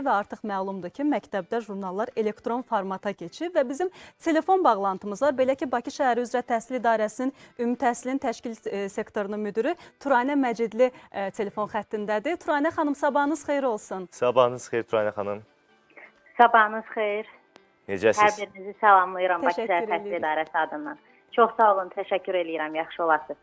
və artıq məlumdur ki, məktəbdə jurnallar elektron formata keçib və bizim telefon bağlantımız var. Belə ki, Bakı şəhəri üzrə Təhsil İdarəsinin Ümumi Təhsilin Təşkil sektorunun müdürü Turanə Məcidli telefon xəttindədir. Turanə xanım, sabahınız xeyir olsun. Sabahınız xeyir Turanə xanım. Sabahınız xeyir. Necəsiz? Hər birinizi salamlayıram Bakı Təşəkkür şəhər Təhsil edirik. İdarəsi adından. Çox sağ olun, təşəkkür edirəm, yaxşı olasınız.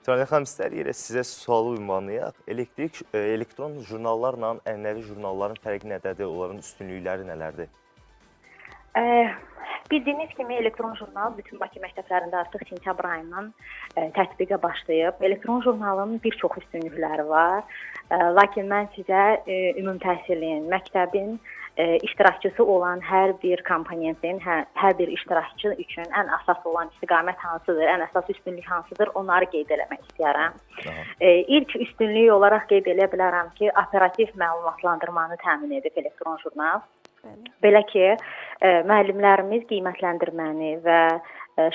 Turanə xanım, istəyirik sizə sualı ünvanlayaq. Elektron jurnallarla ənənəvi jurnalların fərqi nədədir? Onların üstünlükləri nələrdir? Bildiyiniz kimi elektron jurnal bütün Bakı məktəblərində artıq sentyabr ayından tətbiqə başlayıb. Elektron jurnalın bir çox üstünlükləri var. Lakin mən sizə ümumi təhsilin, məktəbin iştirakçısı olan hər bir komponentin, hər bir iştirakçı üçün ən əsas olan istiqamət hansıdır, ən əsas üstünlük hansıdır, onları qeyd etmək istəyirəm. İlk üstünlük olaraq qeyd edə bilərəm ki, operativ məlumatlandırmanı təmin edib elektron jurnal. Belə ki, müəllimlərimiz qiymətləndirməni və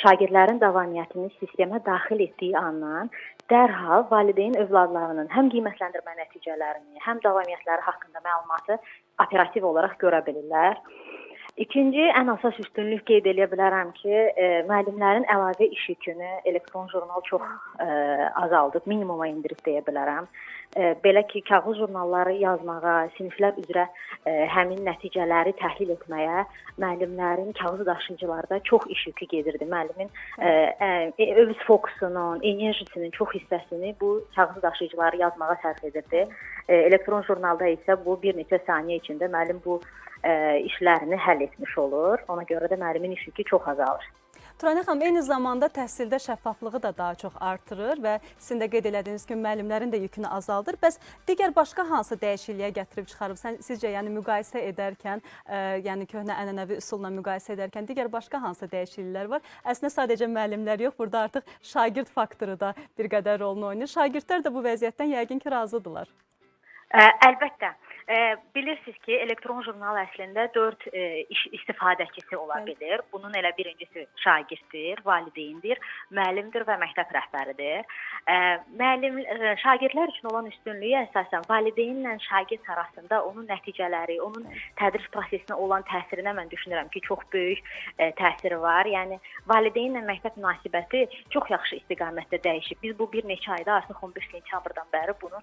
şagirdlərin davamiyyətini sistemə daxil etdiyi andan dərhal valideyn övladlarının həm qiymətləndirmə nəticələrini, həm davamiyyətləri haqqında məlumatı operativ olaraq görə bilirlər. İkinci, ən əsas üstünlük qeyd edə bilərəm ki, müəllimlərin əlavə iş yükünü elektron jurnal çox azaldıb, minimuma indirib deyə bilərəm. Belə ki, kağız jurnalları yazmağa, siniflər üzrə həmin nəticələri təhlil etməyə müəllimlərin kağız daşıyıcılarda çox iş yükü gedirdi. Müəllimin öz fokusunun, enerjisinin çox hissəsini bu kağız daşıyıcıları yazmağa sərf edirdi. Elektron jurnalda isə bu bir neçə saniyə içində müəllim bu işlərini həll etmiş olur. Ona görə də müəllimin iş yükü çox azalır. Turanə xanım, eyni zamanda təhsildə şəffaflığı da daha çox artırır və sizin də qeyd elədiyiniz kimi müəllimlərin də yükünü azaldır. Bəs digər başqa hansı dəyişikliyə gətirib çıxarıb? Sizcə, yəni müqayisə edərkən, yəni köhnə ənənəvi üsulla müqayisə edərkən digər başqa hansı dəyişikliklər var? Əslində sadəcə müəllimlər yox, burada artıq şagird faktoru da bir qədər rolunu oynayır. Şagirdlər də bu vəziyyətdən yəqin ki, razıdırlar. Əlbəttə. Bilirsiniz ki, elektron jurnal əslində 4 istifadəçisi ola bilir. Bunun elə birincisi şagirddir, valideyndir, müəllimdir və məktəb rəhbəridir. Şagirdlər üçün olan üstünlüyü əsasən valideynlə şagird arasında onun nəticələri, onun tədris prosesinə olan təsirinə mən düşünürəm ki, çox böyük təsiri var. Yəni, valideynlə məktəb münasibəti çox yaxşı istiqamətdə dəyişib. Biz bu bir neçə ayda, artıq 15 sentyabrdan bəri bunu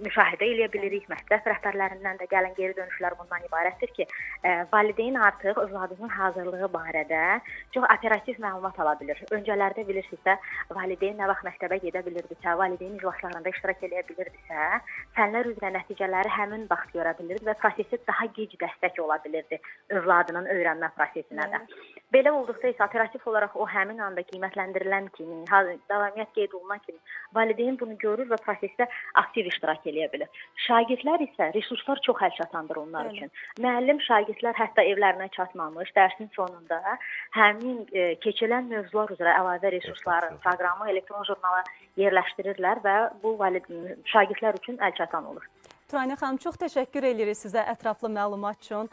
müşahidə edə bilirik. Məktəb rəhbərlərindən də gələn geri dönüşlər bundan ibarətdir ki, valideyn artıq övladının hazırlığı barədə çox operativ məlumat ala bilir. Öncələrdə bilirsinizsə, valideyn nə vaxt məktəbə gedə bilirdisə, valideyn iclaslarında iştirak edə bilirdisə, fənlər üzrə nəticələri həmin vaxt görə bilirdi və prosesi daha gec dəstək ola bilirdi övladının öyrənmə prosesinə də. Belə olduqda isə operativ olaraq o həmin anda qiymətləndirilən kimi, davamiyyət qeyd olunan kimi valideyn bunu görür və prosesdə aktiv iştirak edə bilir. Şagirdlər isə resurslar çox əlçatandır onlar üçün. Müəllim, şagirdlər hətta evlərinə çatmamış, dərsin sonunda həmin keçilən mövzular üzrə əlavə resursları, proqramı elektron jurnala yerləşdirirlər və bu şagirdlər üçün əlçatan olur. Turanə xanım, çox təşəkkür edirik sizə ətraflı məlumat üçün.